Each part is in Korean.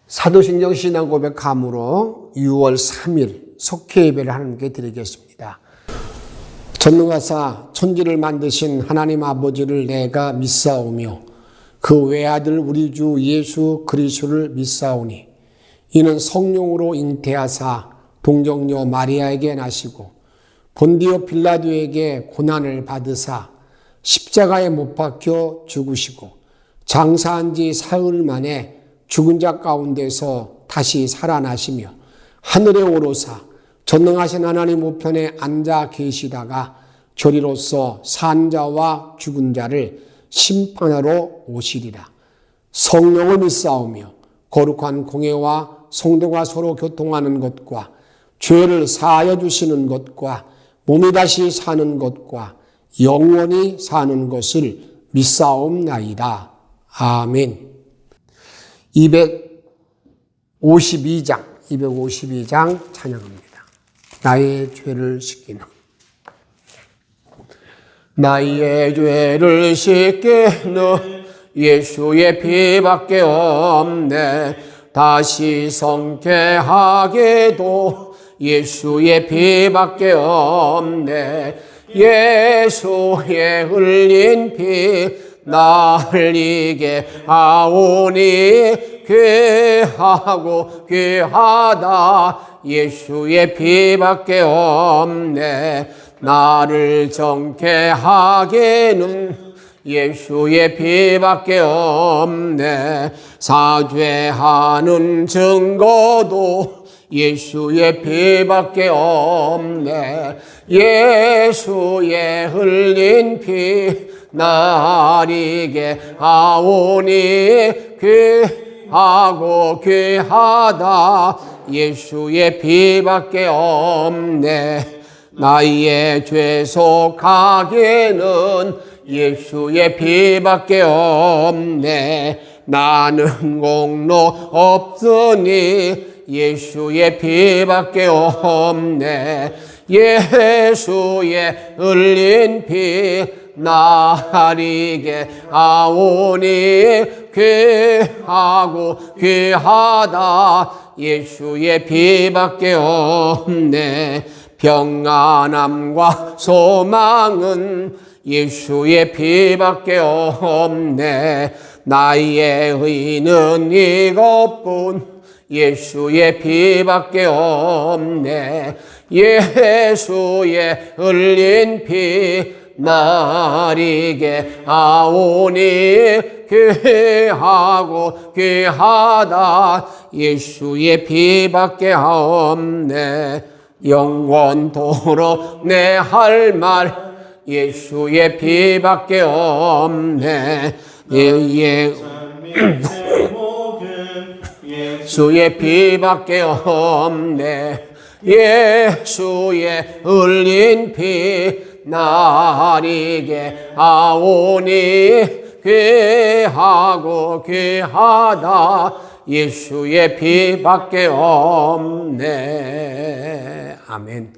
사도신경 신앙고백함으로 6월 3일 속회 예배를 하나님께 드리겠습니다. 전능하사 천지를 만드신 하나님 아버지를 내가 믿사오며 그 외아들 우리 주 예수 그리스도를 믿사오니 이는 성령으로 잉태하사 동정녀 마리아에게 나시고 본디오 빌라도에게 고난을 받으사 십자가에 못 박혀 죽으시고 장사한 지 사흘 만에 죽은 자 가운데서 다시 살아나시며 하늘에 오르사 전능하신 하나님 우편에 앉아 계시다가 저리로서 산 자와 죽은 자를 심판하러 오시리라. 성령을 믿사오며 거룩한 공회와 성도가 서로 교통하는 것과 죄를 사하여 주시는 것과 몸이 다시 사는 것과 영원히 사는 것을 믿사옵나이다. 아멘. 252장 찬양합니다. 나의 죄를 씻기는 나의 죄를 씻기는 예수의 피밖에 없네. 다시 성케하게도 예수의 피밖에 없네. 예수의 흘린 피 나 흘리게 하오니 귀하고 귀하다. 예수의 피밖에 없네. 나를 정케 하게는 예수의 피밖에 없네. 사죄하는 증거도 예수의 피밖에 없네. 예수의 흘린 피 나리게 하오니 귀하고 귀하다. 예수의 피밖에 없네. 나의 죄속하게는 예수의 피밖에 없네. 나는 공로 없으니 예수의 피밖에 없네. 예수의 흘린 피 나리게 하오니 귀하고 귀하다. 예수의 피밖에 없네. 평안함과 소망은 예수의 피밖에 없네. 나의 의는 이것뿐 예수의 피밖에 없네. 예수의 흘린 피 나리게 하오니 귀하고 귀하다. 예수의 피밖에 없네. 영원토록 내 할 말 예수의 피밖에 없네. 예수의 피밖에 없네. 예수의 흘린 피 나리게 하오니 귀하고 귀하다. 예수의 피밖에 없네. 아멘.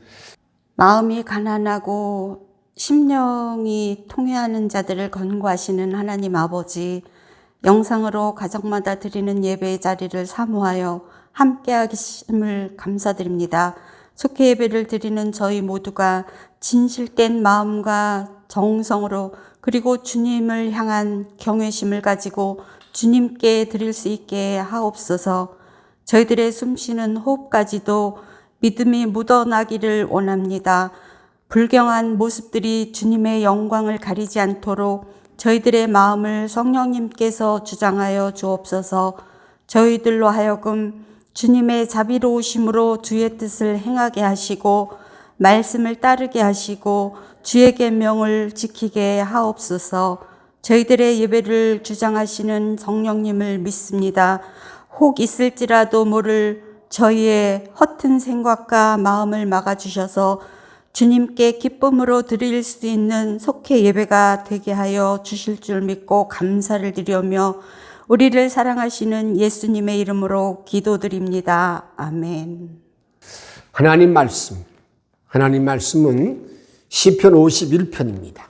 마음이 가난하고 심령이 통회하는 자들을 권고하시는 하나님 아버지, 영상으로 가정마다 드리는 예배의 자리를 사모하여 함께하심을 감사드립니다. 속회 예배를 드리는 저희 모두가 진실된 마음과 정성으로 그리고 주님을 향한 경외심을 가지고 주님께 드릴 수 있게 하옵소서. 저희들의 숨쉬는 호흡까지도 믿음이 묻어나기를 원합니다. 불경한 모습들이 주님의 영광을 가리지 않도록 저희들의 마음을 성령님께서 주장하여 주옵소서. 저희들로 하여금 주님의 자비로우심으로 주의 뜻을 행하게 하시고 말씀을 따르게 하시고 주의 계명을 지키게 하옵소서. 저희들의 예배를 주장하시는 성령님을 믿습니다. 혹 있을지라도 모를 저희의 허튼 생각과 마음을 막아주셔서 주님께 기쁨으로 드릴 수 있는 속회 예배가 되게 하여 주실 줄 믿고 감사를 드리며 우리를 사랑하시는 예수님의 이름으로 기도드립니다. 아멘. 하나님 말씀은 시편 51편입니다.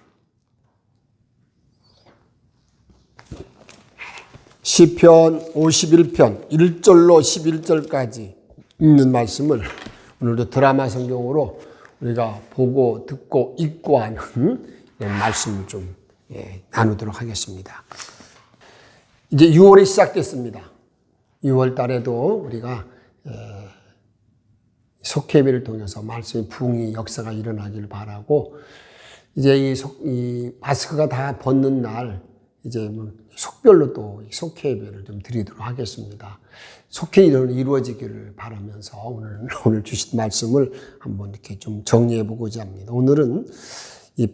시편 51편 1절로 11절까지 있는 말씀을 오늘도 드라마 성경으로 우리가 보고 듣고 읽고 하는 이런 말씀을 좀 나누도록 하겠습니다. 이제 6월이 시작됐습니다. 6월 달에도 우리가 속회비를 통해서 말씀의 부흥의 역사가 일어나기를 바라고, 이제 이 마스크가 다 벗는 날 이제 속별로 또 속회비를 좀 드리도록 하겠습니다. 속회일은 이루어지기를 바라면서 오늘 주신 말씀을 한번 이렇게 좀 정리해 보고자 합니다. 오늘은 이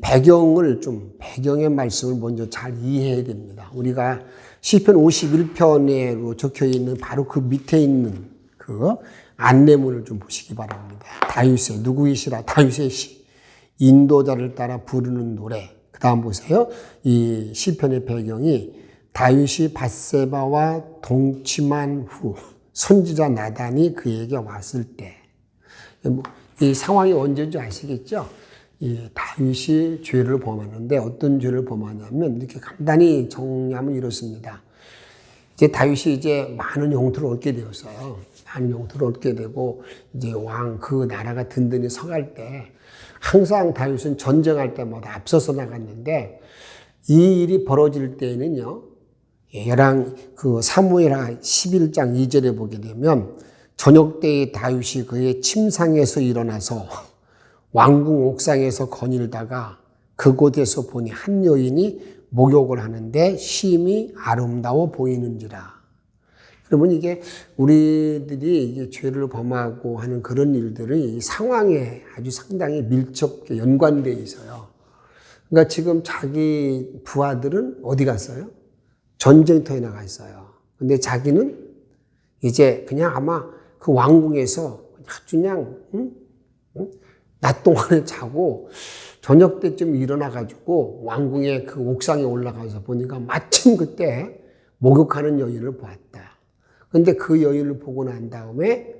배경의 말씀을 먼저 잘 이해해야 됩니다. 우리가 시편 51편으로 적혀 있는 바로 그 밑에 있는 그 안내문을 좀 보시기 바랍니다. 다윗의, 누구이시라 다윗의 시, 인도자를 따라 부르는 노래. 그 다음 보세요. 이 시편의 배경이 다윗이 밧세바와 동침한 후 선지자 나단이 그에게 왔을 때, 이 상황이 언제인지 아시겠죠? 이 다윗이 죄를 범하는데 어떤 죄를 범하냐면 이렇게 간단히 정리하면 이렇습니다. 이제 다윗이 이제 많은 영토를 얻게 되었어요. 많은 영토를 얻게 되고 이제 그 나라가 든든히 서갈 때 항상 다윗은 전쟁할 때마다 앞서서 나갔는데, 이 일이 벌어질 때에는요, 사무엘하 11장 2절에 보게 되면 저녁 때에 다윗이 그의 침상에서 일어나서 왕궁 옥상에서 거닐다가 그곳에서 보니 한 여인이 목욕을 하는데 심히 아름다워 보이는지라. 그러면 이게 우리들이 이게 죄를 범하고 하는 그런 일들이 상황에 아주 상당히 밀접하게 연관되어 있어요. 그러니까 지금 자기 부하들은 어디 갔어요? 전쟁터에 나가 있어요. 근데 자기는 이제 그냥 아마 그 왕궁에서 아주 그냥 낮 동안에 자고 저녁 때쯤 일어나가지고 왕궁의 그 옥상에 올라가서 보니까 마침 그때 목욕하는 여인을 보았다. 근데 그 여인을 보고 난 다음에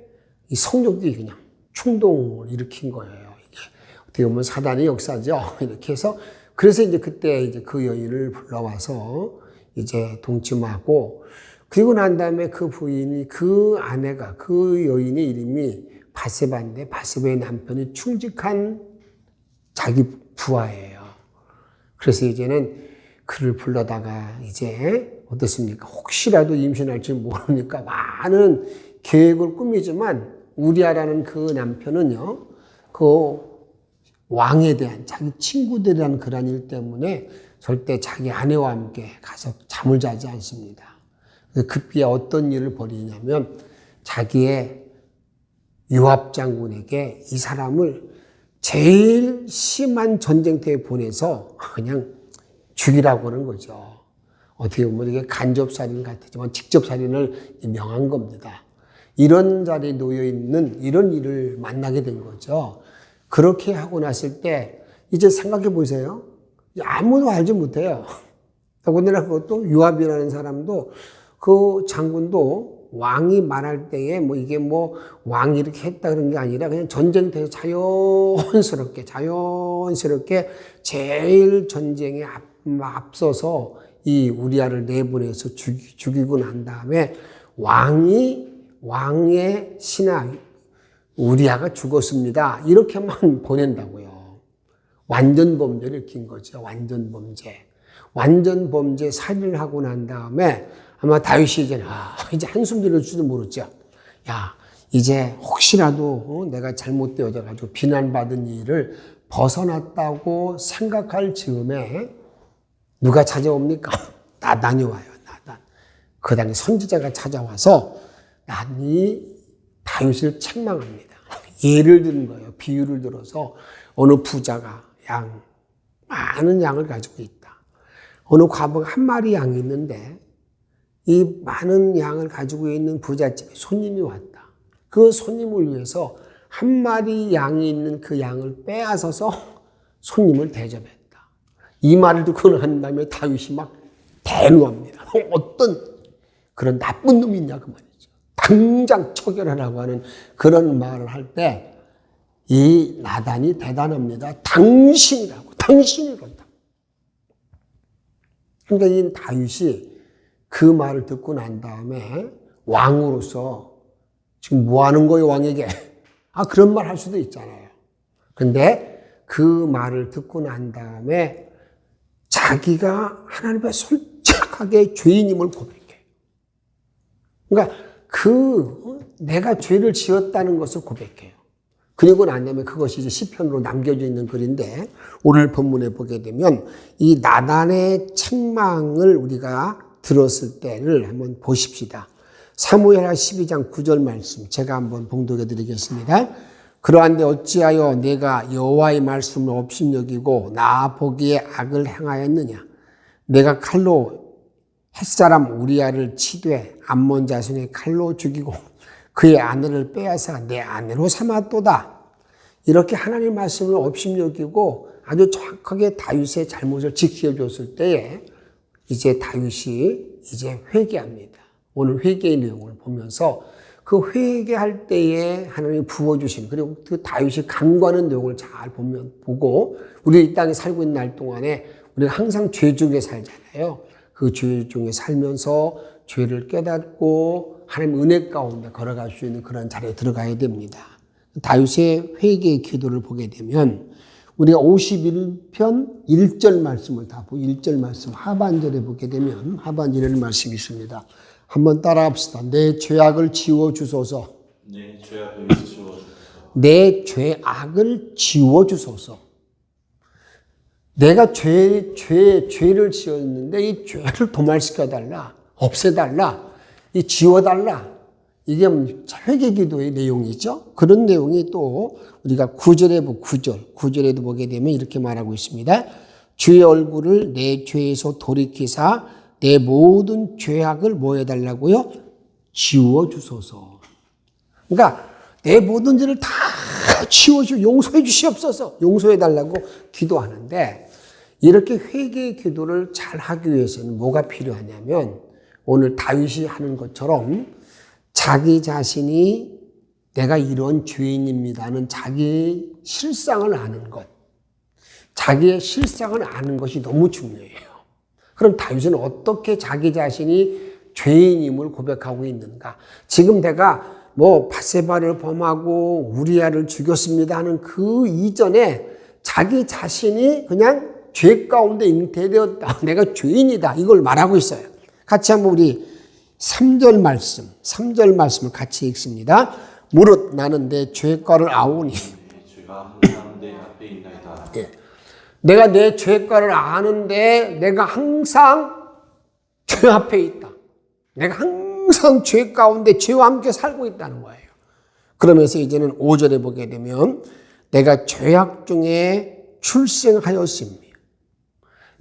이 성욕이 그냥 충동을 일으킨 거예요. 이게 어떻게 보면 사단의 역사죠. 이렇게 해서 그래서 이제 그때 이제 그 여인을 불러와서 이제 동침하고, 그리고 난 다음에 그 부인이, 그 아내가, 그 여인의 이름이 밧세바인데 밧세바의 남편이 충직한 자기 부하예요. 그래서 이제는 그를 불러다가 이제 어떻습니까? 혹시라도 임신할지 모르니까 많은 계획을 꾸미지만 우리아라는 그 남편은요, 그 왕에 대한, 자기 친구들에 대한 그런 일 때문에 절대 자기 아내와 함께 가서 잠을 자지 않습니다. 급기야 어떤 일을 벌이냐면 자기의 요압 장군에게 이 사람을 제일 심한 전쟁터에 보내서 그냥 죽이라고 하는 거죠. 어떻게 보면 이게 간접살인 같지만 직접살인을 명한 겁니다. 이런 자리에 놓여있는 이런 일을 만나게 된 거죠. 그렇게 하고 났을 때 이제 생각해 보세요. 아무도 알지 못해요. 더군다나 그것도 요압이라는 사람도, 그 장군도 왕이 말할 때에 이게 왕이 이렇게 했다 그런 게 아니라 그냥 전쟁터에서 자연스럽게 제일 전쟁에 앞서서 이 우리아를 내보내서 죽이고 난 다음에 왕의 신하 우리아가 죽었습니다. 이렇게만 보낸다고요. 완전 범죄를 일으킨 거죠. 완전 범죄 살인을 하고 난 다음에 아마 다윗이 이제 한숨 들을지도 모르죠. 이제 혹시라도 내가 잘못되어져가지고 비난받은 일을 벗어났다고 생각할 즈음에 누가 찾아옵니까? 나단이 와요. 나단. 그 당시 선지자가 찾아와서 이 다윗을 책망합니다. 예를 드는 거예요. 비유를 들어서 어느 부자가 많은 양을 가지고 있다. 어느 과부가 한 마리 양이 있는데 이 많은 양을 가지고 있는 부잣집에 손님이 왔다. 그 손님을 위해서 한 마리 양이 있는 그 양을 빼앗아서 손님을 대접했다. 이 말을 듣고 난 다음에 다윗이 막 대노합니다. 어떤 그런 나쁜 놈이 있냐 그 말이죠. 당장 처결하라고 하는 그런 말을 할 때 이 나단이 대단합니다. 당신이 그런다. 그러니까 이 다윗이 그 말을 듣고 난 다음에 왕으로서 지금 뭐 하는 거예요, 왕에게? 그런 말 할 수도 있잖아요. 근데 그 말을 듣고 난 다음에 자기가 하나님 앞에 솔직하게 죄인임을 고백해요. 그러니까 내가 죄를 지었다는 것을 고백해요. 그리고 난 다음에 그것이 이제 시편으로 남겨져 있는 글인데, 오늘 본문에 보게 되면 이 나단의 책망을 우리가 들었을 때를 한번 보십시다. 사무엘하 12장 9절 말씀 제가 한번 봉독해 드리겠습니다. 그러한데 어찌하여 내가 여호와의 말씀을 업신여기고 나 보기에 악을 행하였느냐. 내가 칼로 햇사람 우리아를 치되 암몬 자손의 칼로 죽이고 그의 아내를 빼앗아 내 아내로 삼았도다. 이렇게 하나님의 말씀을 업신여기고 아주 정확하게 다윗의 잘못을 지켜줬을 때에 이제 다윗이 이제 회개합니다. 오늘 회개의 내용을 보면서 그 회개할 때에 하나님이 부어주신, 그리고 그 다윗이 간구하는 내용을 잘 보고 우리 이 땅에 살고 있는 날 동안에 우리가 항상 죄 중에 살잖아요. 그 죄 중에 살면서 죄를 깨닫고 하나님 은혜 가운데 걸어갈 수 있는 그런 자리에 들어가야 됩니다. 다윗의 회개의 기도를 보게 되면 우리가 51편 1절 말씀을 다 보고 1절 말씀 하반절에 보게 되면 하반절에는 말씀이 있습니다. 한번 따라합시다. 내 죄악을 지워주소서. 내 죄악을 지워주소서. 내 죄악을 지워주소서. 내가 죄를 지었는데 이 죄를 도말시켜달라. 없애달라. 이 지워달라. 이게 회개 기도의 내용이죠. 그런 내용이 또 우리가 9절에도 보게 되면 이렇게 말하고 있습니다. 주의 얼굴을 내 죄에서 돌이키사 내 모든 죄악을 뭐 해달라고요? 지워주소서. 그러니까 내 모든 죄를 다 지워주시고 용서해 주시옵소서. 용서해달라고 기도하는데, 이렇게 회개의 기도를 잘 하기 위해서는 뭐가 필요하냐면 오늘 다윗이 하는 것처럼 자기 자신이 내가 이런 죄인입니다는 자기의 실상을 아는 것, 자기의 실상을 아는 것이 너무 중요해요. 그럼 다윗은 어떻게 자기 자신이 죄인임을 고백하고 있는가? 지금 내가 밧세바를 범하고 우리아를 죽였습니다 하는 그 이전에 자기 자신이 그냥 죄 가운데 잉태되었다. 내가 죄인이다. 이걸 말하고 있어요. 같이 한번 우리 3절 말씀을 같이 읽습니다. 무릇 나는 내 죄과를 아오니. 죄가 항상 내 앞에 있나이다. 예. 내가 내 죄과를 아는데 내가 항상 죄 앞에 있다. 내가 항상 죄 가운데 죄와 함께 살고 있다는 거예요. 그러면서 이제는 5절에 보게 되면 내가 죄악 중에 출생하였으며,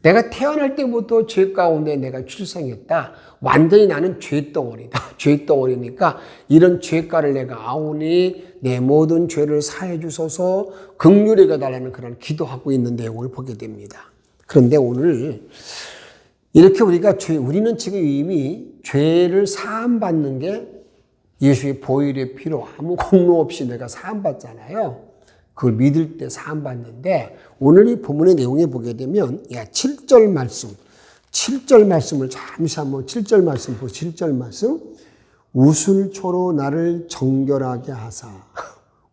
내가 태어날 때부터 죄 가운데 내가 출생했다. 완전히 나는 죄덩어리다. 죄덩어리니까 이런 죄가를 내가 아오니 내 모든 죄를 사해 주소서 긍휼히 여겨달라는 그런 기도하고 있는 내용을 보게 됩니다. 그런데 오늘 이렇게 우리는 지금 이미 죄를 사함받는 게 예수의 보혈의 피로 아무 공로 없이 내가 사함받잖아요. 그걸 믿을 때 사함받는데, 오늘 이 본문의 내용에 보게 되면 7절 말씀을 잠시 한번 7절 말씀 보세요. 7절 말씀. 우술초로 나를 정결하게 하사.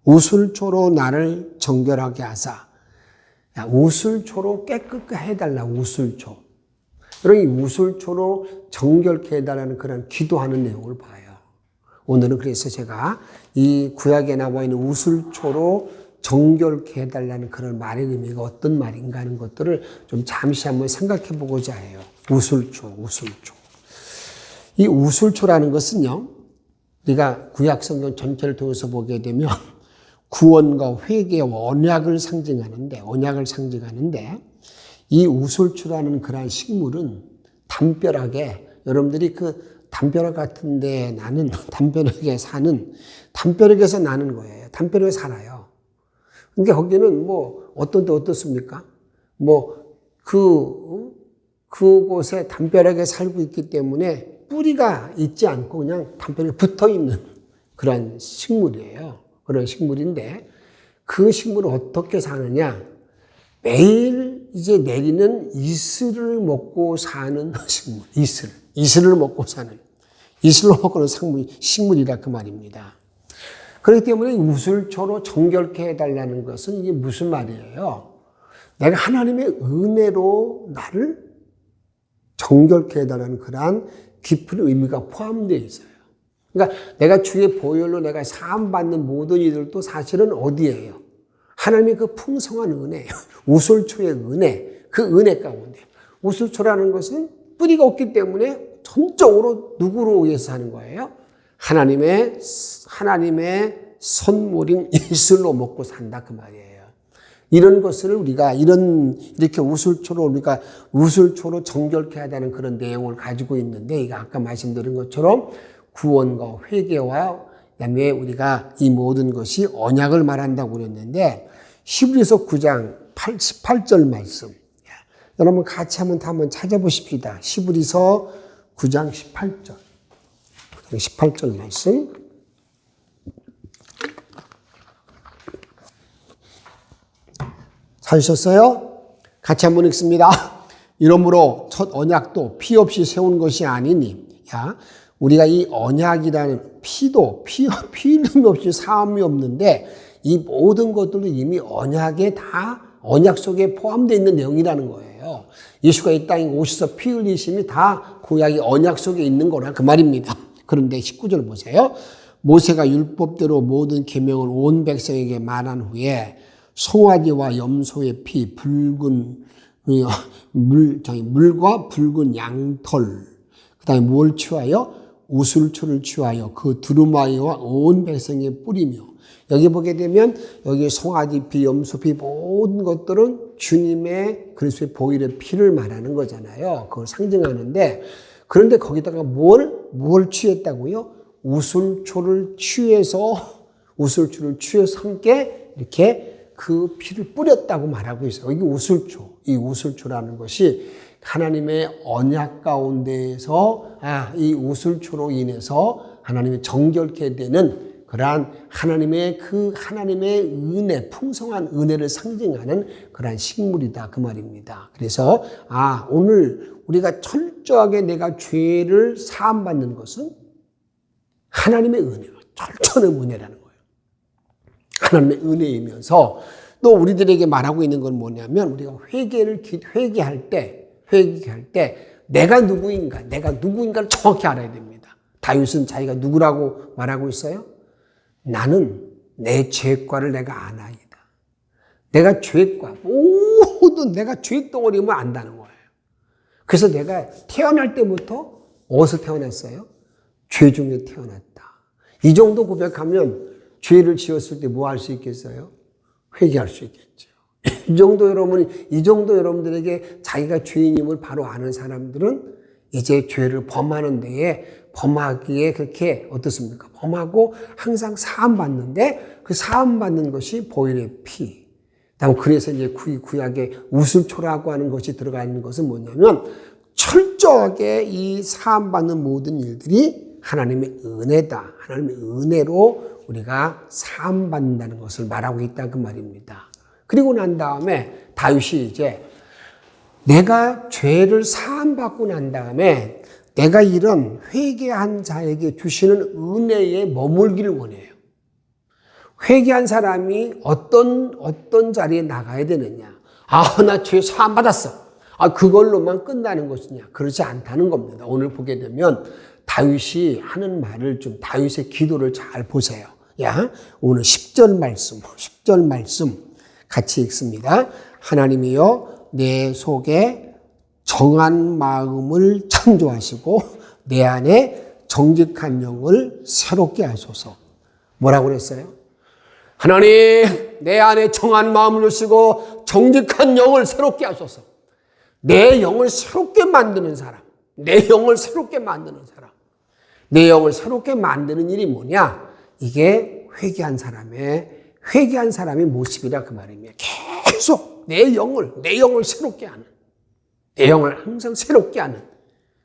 우술초로 나를 정결하게 하사. 우술초로 깨끗하게 해달라. 우술초. 그러니 우술초로 정결케 해달라는 그런 기도하는 내용을 봐요. 오늘은 그래서 제가 이 구약에 나와 있는 우술초로 정결케 해달라는 그런 말의 의미가 어떤 말인가 하는 것들을 좀 잠시 한번 생각해 보고자 해요. 우술초. 이 우술초라는 것은요, 우리가 구약 성경 전체를 통해서 보게 되면 구원과 회개와 언약을 상징하는데 이 우술초라는 그러한 식물은 담벼락에, 여러분들이 그 담벼락 같은데 나는 담벼락에서 나는 거예요. 담벼락에 살아요. 그러니까 거기는 어떻습니까? 그곳에 담벼락에 살고 있기 때문에 뿌리가 있지 않고 그냥 담벼락에 붙어 있는 그런 식물이에요. 그런 식물인데 그 식물은 어떻게 사느냐? 매일 이제 내리는 이슬을 먹고 사는 식물, 이슬을 먹고 사는, 이슬을 먹고 사는 식물이라 그 말입니다. 그렇기 때문에 우슬초로 정결케 해달라는 것은 이게 무슨 말이에요? 내가 하나님의 은혜로 나를 정결케 해달라는 그러한 깊은 의미가 포함되어 있어요. 그러니까 내가 주의 보혈로 내가 사함받는 모든 이들도 사실은 어디예요? 하나님의 그 풍성한 은혜, 우슬초의 은혜, 그 은혜 가운데. 우슬초라는 것은 뿌리가 없기 때문에 전적으로 누구로 의해서 하는 거예요? 하나님의 선물인 이슬로 먹고 산다 그 말이에요. 이런 것을 우리가 이렇게 우슬초로 정결케 하다는 그런 내용을 가지고 있는데, 이거 아까 말씀드린 것처럼 구원과 회개와 그다음에 우리가 이 모든 것이 언약을 말한다고 그랬는데, 히브리서 9장 18절 말씀. 여러분 같이 한번 찾아보십시다. 히브리서 9장 18절. 18절 말씀. 찾으셨어요? 같이 한번 읽습니다. 이러므로 첫 언약도 피 없이 세운 것이 아니니, 우리가 이 언약이라는 피 이름 없이 사함이 없는데, 이 모든 것들도 이미 언약 속에 포함되어 있는 내용이라는 거예요. 예수가 이 땅에 오셔서 피 흘리심이 다 구약의 언약 속에 있는 거라 그 말입니다. 그런데 19절 보세요. 모세가 율법대로 모든 계명을 온 백성에게 말한 후에 송아지와 염소의 피, 물과 붉은 양털, 그 다음에 뭘 취하여? 우슬초를 취하여 그 두루마리와 온 백성에 뿌리며, 여기 보게 되면 여기 송아지 피, 염소 피 모든 것들은 주님의 그리스도의 보혈의 피를 말하는 거잖아요. 그걸 상징하는데, 그런데 거기다가 뭘 취했다고요? 우슬초를 취해서 함께 이렇게 그 피를 뿌렸다고 말하고 있어요. 이게 이 우슬초라는 것이 하나님의 언약 가운데에서 이 우슬초로 인해서 하나님의 정결케 되는 그러한 하나님의 은혜, 풍성한 은혜를 상징하는 그러한 식물이다 그 말입니다. 그래서 오늘 우리가 철저하게 내가 죄를 사함받는 것은 하나님의 은혜가 철저한 은혜라는 거예요. 하나님의 은혜이면서 또 우리들에게 말하고 있는 건 뭐냐면, 우리가 회개할 때 내가 누구인가를 정확히 알아야 됩니다. 다윗은 자기가 누구라고 말하고 있어요? 나는 내 죄과를 내가 아나이다. 내가 죄과, 모든 내가 죄덩어리만 안다는 거예요. 그래서 내가 태어날 때부터 어디서 태어났어요? 죄 중에 태어났다. 이 정도 고백하면 죄를 지었을 때 뭐 할 수 있겠어요? 회개할 수 있겠죠. 이 정도 여러분들에게 자기가 죄인임을 바로 아는 사람들은 이제 죄를 범하는 데에 범하기에 그렇게 어떻습니까? 범하고 항상 사함받는데, 그 사함받는 것이 보혈의 피. 그래서 이제 구약에 우슬초라고 하는 것이 들어가 있는 것은 뭐냐면, 철저하게 이 사함받는 모든 일들이 하나님의 은혜다. 하나님의 은혜로 우리가 사함받는다는 것을 말하고 있다 그 말입니다. 그리고 난 다음에 다윗이 이제 내가 죄를 사함받고 난 다음에 내가 이런 회개한 자에게 주시는 은혜에 머물기를 원해요. 회개한 사람이 어떤 자리에 나가야 되느냐. 나 죄 사함받았어. 그걸로만 끝나는 것이냐. 그렇지 않다는 겁니다. 오늘 보게 되면 다윗이 하는 말을 다윗의 기도를 잘 보세요. 오늘 10절 말씀 같이 읽습니다. 하나님이여, 내 속에 정한 마음을 창조하시고 내 안에 정직한 영을 새롭게 하소서. 뭐라고 그랬어요? 하나님, 내 안에 정한 마음을 주시고 정직한 영을 새롭게 하소서. 내 영을 새롭게 만드는 사람, 내 영을 새롭게 만드는 일이 뭐냐? 이게 회개한 사람의 모습이라 그 말입니다. 계속 내 영을 새롭게 하는, 내 영을 항상 새롭게 하는,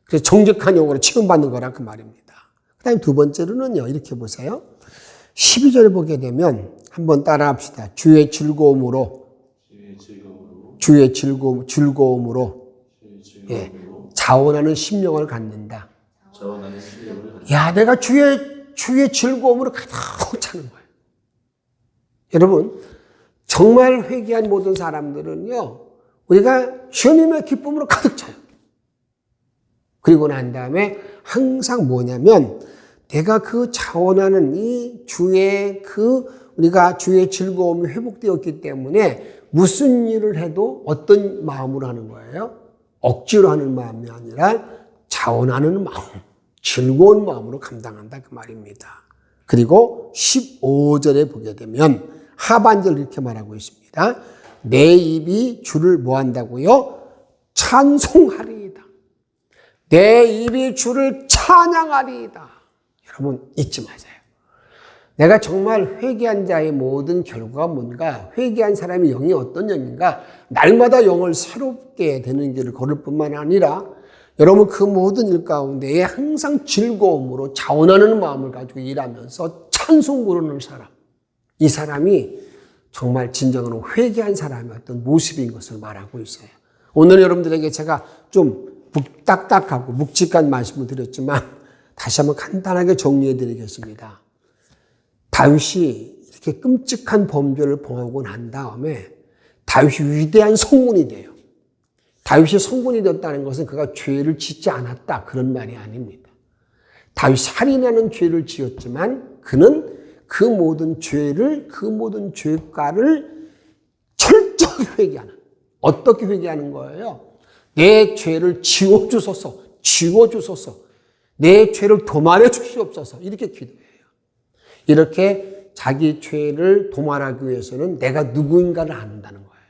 그래서 정직한 영으로 취급받는 거라 그 말입니다. 그 다음에 두 번째로는요, 이렇게 보세요. 12절 보게 되면 한번 따라 합시다. 주의 즐거움으로 주의 즐거움으로 주의 즐거움으로 자원하는 심령을 갖는다. 자원하는 실력을 갖는 야, 내가 주의 즐거움으로 가득 차는 거예요. 여러분, 정말 회개한 모든 사람들은요, 우리가 주님의 기쁨으로 가득 차요. 그리고 난 다음에 항상 뭐냐면, 내가 그 자원하는 이 우리가 주의 즐거움이 회복되었기 때문에 무슨 일을 해도 어떤 마음으로 하는 거예요? 억지로 하는 마음이 아니라 자원하는 마음, 즐거운 마음으로 감당한다 그 말입니다. 그리고 15절에 보게 되면 하반절 이렇게 말하고 있습니다. 내 입이 주를 뭐 한다고요? 찬송하리이다. 내 입이 주를 찬양하리이다. 여러분 잊지 마세요. 내가 정말 회개한 자의 모든 결과가 뭔가, 회개한 사람의 영이 어떤 영인가, 날마다 영을 새롭게 되는 길을 걸을 뿐만 아니라 여러분 그 모든 일 가운데에 항상 즐거움으로 자원하는 마음을 가지고 일하면서 찬송 부르는 사람, 이 사람이 정말 진정으로 회개한 사람의 어떤 모습인 것을 말하고 있어요. 오늘 여러분들에게 제가 좀 딱딱하고 묵직한 말씀을 드렸지만 다시 한번 간단하게 정리해 드리겠습니다. 다윗이 이렇게 끔찍한 범죄를 범하고 난 다음에 다윗이 위대한 성군이 돼요. 다윗이 성군이 되었다는 것은 그가 죄를 짓지 않았다 그런 말이 아닙니다. 다윗이 살인하는 죄를 지었지만 그는 그 모든 죄가를 철저히 회개하는, 어떻게 회개하는 거예요? 내 죄를 지워주소서, 내 죄를 도말해 주시옵소서 이렇게 기도해요. 이렇게 자기 죄를 도말하기 위해서는 내가 누구인가를 안다는 거예요.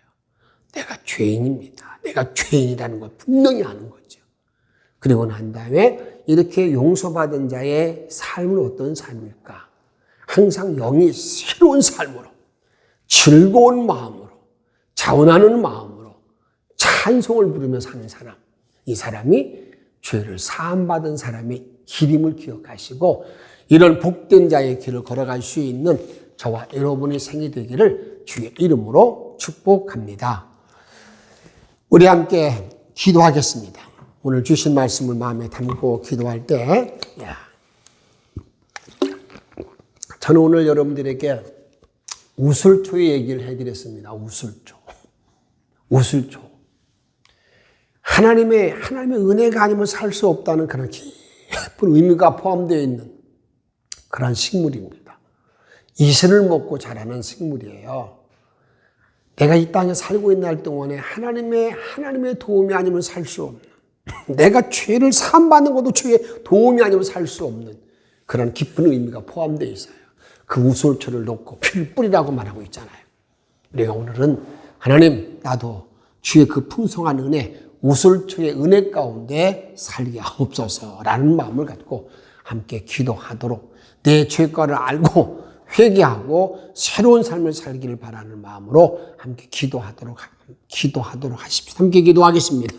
내가 죄인입니다. 내가 죄인이라는 걸 분명히 아는 거죠. 그리고 난 다음에 이렇게 용서받은 자의 삶은 어떤 삶일까? 항상 영이 새로운 삶으로, 즐거운 마음으로, 자원하는 마음으로 찬송을 부르며 사는 사람. 이 사람이 죄를 사함받은 사람의 길임을 기억하시고 이런 복된 자의 길을 걸어갈 수 있는 저와 여러분의 생이 되기를 주의 이름으로 축복합니다. 우리 함께 기도하겠습니다. 오늘 주신 말씀을 마음에 담고 기도할 때, 저는 오늘 여러분들에게 우슬초의 얘기를 해드렸습니다. 우슬초. 하나님의 은혜가 아니면 살 수 없다는 그런 깊은 의미가 포함되어 있는 그런 식물입니다. 이슬을 먹고 자라는 식물이에요. 내가 이 땅에 살고 있는 날 동안에 하나님의 도움이 아니면 살 수 없는, 내가 죄를 사함받는 것도 주의 도움이 아니면 살 수 없는 그런 깊은 의미가 포함되어 있어요. 그 우슬초를 놓고 필뿌리라고 말하고 있잖아요. 우리가 오늘은 하나님, 나도 주의 그 풍성한 은혜, 우슬초의 은혜 가운데 살게 하옵소서라는 마음을 갖고 함께 기도하도록, 내 죄과를 알고 회개하고 새로운 삶을 살기를 바라는 마음으로 함께 기도하도록 하십시오. 함께 기도하겠습니다.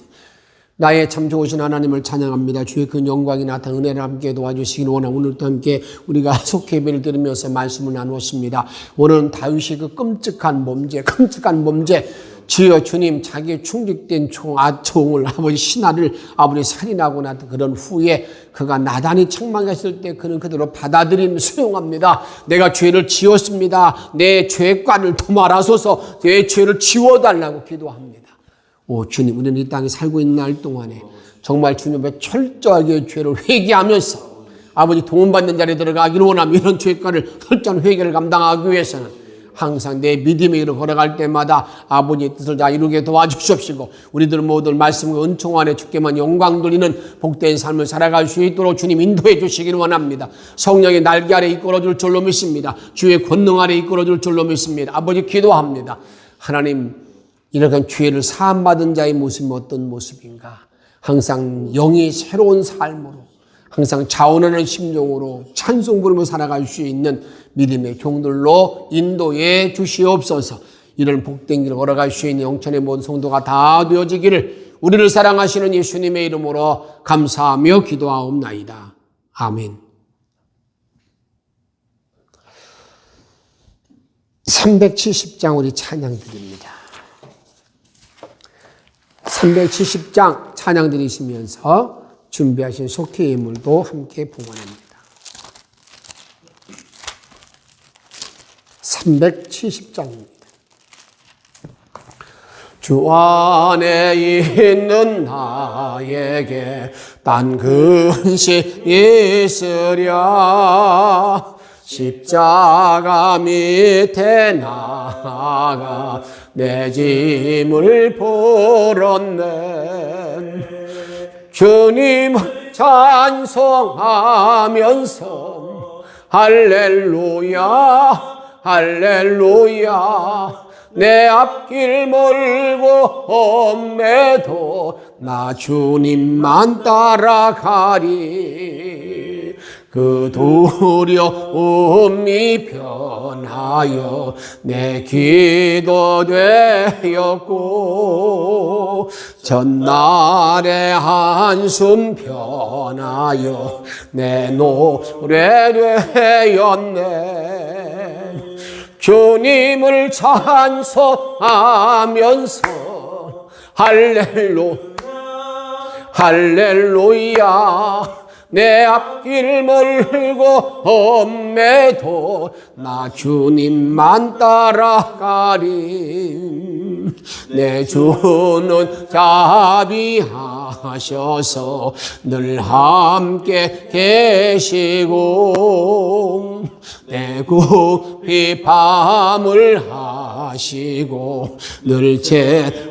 나의 참 좋으신 하나님을 찬양합니다. 주의 그 영광이 나타난 은혜를 함께 도와주시기를 원하고 오늘도 함께 우리가 속회 예배를 들으면서 말씀을 나누었습니다. 오늘은 다윗이 그 끔찍한 범죄 주여 주님, 자기의 충직된 총을 아버지 신하를 아버지 살인하고 난 그런 후에 그가 나단이 책망했을 때 그는 그대로 받아들이면 수용합니다. 내가 죄를 지었습니다. 내 죄과를 도말하소서, 내 죄를 지워달라고 기도합니다. 오 주님, 우리는 이 땅에 살고 있는 날 동안에 정말 주님 앞에 철저하게 죄를 회개하면서 아버지 도움받는 자리에 들어가기를 원하며 이런 죄과를 철저한 회개를 감당하기 위해서는 항상 내 믿음의 길을 걸어갈 때마다 아버지의 뜻을 다 이루게 도와주십시고 우리들 모두 말씀과 은총 안에 주께만 영광 돌리는 복된 삶을 살아갈 수 있도록 주님 인도해 주시기를 원합니다. 성령의 날개 아래 이끌어줄 줄로 믿습니다. 주의 권능 아래 이끌어줄 줄로 믿습니다. 아버지 기도합니다. 하나님, 이렇게 죄를 사함받은 자의 모습이 어떤 모습인가? 항상 영이 새로운 삶으로, 항상 자원하는 심정으로 찬송 부르며 살아갈 수 있는 믿음의 종들로 인도해 주시옵소서. 이런 복된 길을 걸어갈 수 있는 영천의 모든 성도가 다 되어지기를 우리를 사랑하시는 예수님의 이름으로 감사하며 기도하옵나이다. 아멘. 370장 우리 찬양 드립니다. 370장 찬양 드리시면서 준비하신 속죄 예물도 함께 봉헌합니다. 370장입니다. 주 안에 있는 나에게 딴 근심 있으랴. 십자가 밑에 나가 내 짐을 풀었네. 주님을 찬송하면서 할렐루야 할렐루야. 내 앞길 멀고 험해도 나 주님만 따라가리. 그 두려움이 변하여 내 기도 되었고, 전날의 한숨 변하여 내 노래 되었네. 주님을 찬송하면서 할렐루야 할렐루야. 내 앞길 멀고 험해도 나 주님만 따라가리. 내 주는 자비하셔서 늘 함께 계시고, 내 구피 밤을 하시고 늘 채워주시네.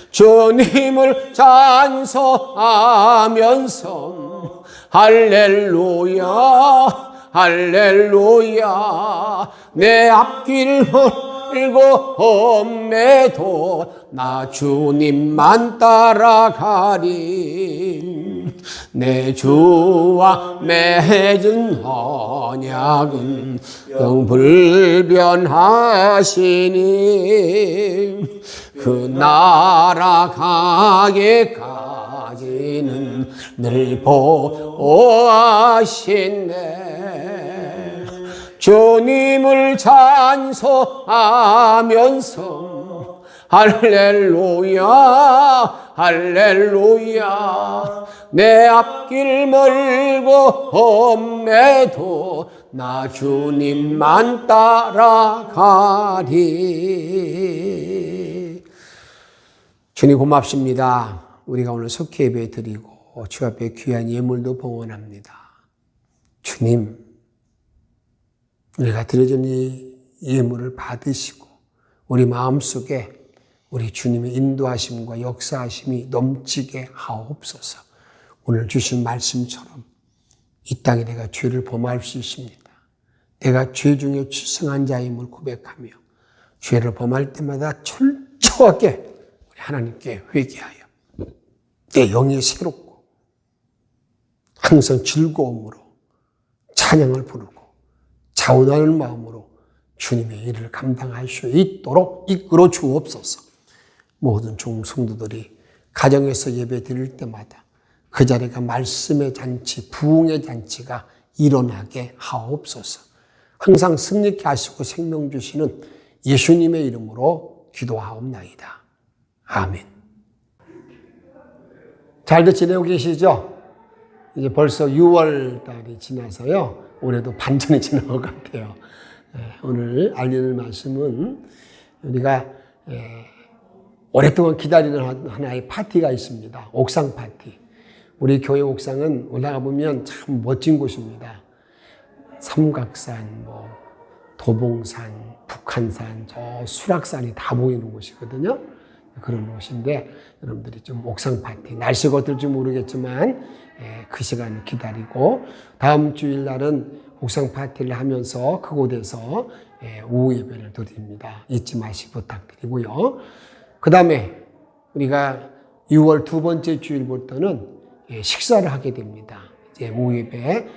주님을 찬송하면서 할렐루야 할렐루야. 내 앞길 멀고 험해도 나 주님만 따라가리. 내 주와 맺은 언약은 영불변하시니, 그 나라 가기까지는 늘 보호하시네. 주님을 찬송하면서 할렐루야 할렐루야. 내 앞길 멀고 험해도 나 주님만 따라가리. 주님 고맙습니다. 우리가 오늘 속죄 예배 드리고 주 앞에 귀한 예물도 봉헌합니다. 주님, 우리가 드려진 이 예물을 받으시고 우리 마음속에 우리 주님의 인도하심과 역사하심이 넘치게 하옵소서. 오늘 주신 말씀처럼 이 땅에 내가 죄를 범할 수 있습니다. 내가 죄 중에 추승한 자임을 고백하며 죄를 범할 때마다 철저하게 우리 하나님께 회개하여 내 영이 새롭고 항상 즐거움으로 찬양을 부르고 자원하는 마음으로 주님의 일을 감당할 수 있도록 이끌어 주옵소서. 모든 종 성도들이 가정에서 예배 드릴 때마다 그 자리가 말씀의 잔치, 부흥의 잔치가 일어나게 하옵소서. 항상 승리케 하시고 생명 주시는 예수님의 이름으로 기도하옵나이다. 아멘. 잘들 지내고 계시죠? 이제 벌써 6월 달이 지나서요. 올해도 반전이 지난 것 같아요. 오늘 알리는 말씀은 우리가 오랫동안 기다리는 하나의 파티가 있습니다. 옥상 파티. 우리 교회 옥상은 올라가 보면 참 멋진 곳입니다. 삼각산, 도봉산, 북한산, 저 수락산이 다 보이는 곳이거든요. 그런 곳인데 여러분들이 좀 옥상 파티, 날씨가 어떨지 모르겠지만 그 시간을 기다리고 다음 주일날은 옥상 파티를 하면서 그곳에서 오후 예배를 드립니다. 잊지 마시고 부탁드리고요. 그 다음에 우리가 6월 두 번째 주일부터는 식사를 하게 됩니다. 이제 오후 예배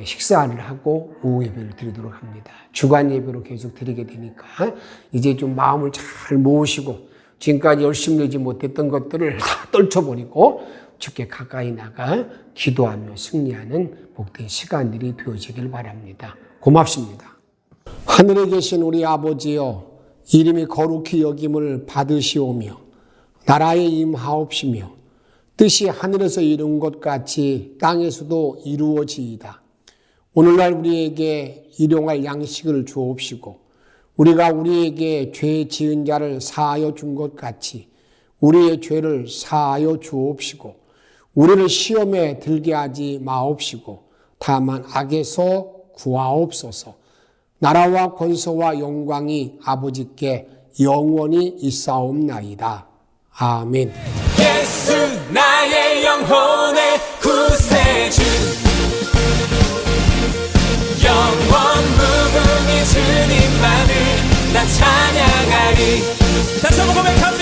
식사를 하고 오후 예배를 드리도록 합니다. 주간 예배로 계속 드리게 되니까 이제 좀 마음을 잘 모으시고 지금까지 열심히 내지 못했던 것들을 다 떨쳐버리고 주께 가까이 나가 기도하며 승리하는 복된 시간들이 되어지길 바랍니다. 고맙습니다. 하늘에 계신 우리 아버지여, 이름이 거룩히 여김을 받으시오며 나라에 임하옵시며 뜻이 하늘에서 이룬 것 같이 땅에서도 이루어지이다. 오늘날 우리에게 일용할 양식을 주옵시고 우리가 우리에게 죄 지은 자를 사하여 준 것 같이 우리의 죄를 사하여 주옵시고 우리를 시험에 들게 하지 마옵시고 다만 악에서 구하옵소서. 나라와 권세와 영광이 아버지께 영원히 있사옵나이다. 아멘. 예수 나의 영혼의 구세주 영원 무궁히 주님만을 나 찬양하리. 다시 한번 고백합니다.